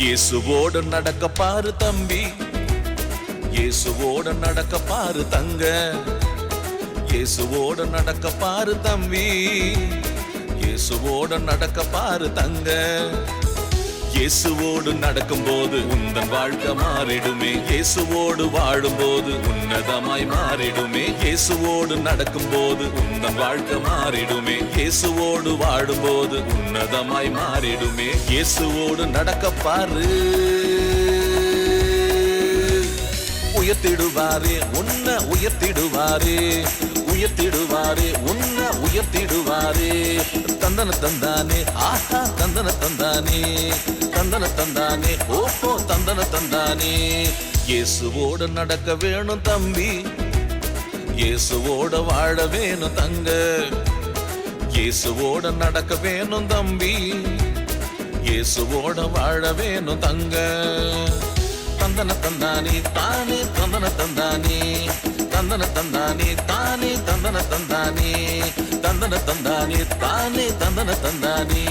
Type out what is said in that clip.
இயேசுவோடு நடக்க பாரு தம்பி, இயேசுவோடு நடக்க பாரு தங்க, இயேசுவோடு நடக்க பாரு தம்பி, இயேசுவோடு நடக்க பாரு தங்க. இயேசுவோடு நடக்கும்போது உந்தன் வாழ்க்கை மாறிடுமே, இயேசுவோடு வாழும்போது உன்னதமாய் மாறிடுமே. இயேசுவோடு நடக்கும்போது உந்தன் வாழ்க்கை மாறிடுமே, இயேசுவோடு வாழும்போது உன்னதமாய் மாறிடுமே. இயேசுவோடு நடக்க பாரு, உயர்த்திடுவாரே உன்னை உயர்த்திடுவாரே, உயர்த்திடுவாரே உன்னை உயர்த்திடுவாரே. தந்தன தந்தானே ஆஹா தந்தன தந்தானே, தந்தன தந்தானே ஓஹோ தந்தன தந்தானே. இயேசுவோடு நடக்க வேணும் தம்பி, இயேசுவோட வாழ வேணும் தங்க, இயேசுவோட நடக்க வேணும் தம்பி, இயேசுவோட வாழ வேணும் தங்க. தந்தன தந்தானே தானே தந்தன தந்தானே, தந்தன தந்தானே தானே தந்தன தந்தானே, தந்தன தந்தானே தானே தந்தன தந்தானே.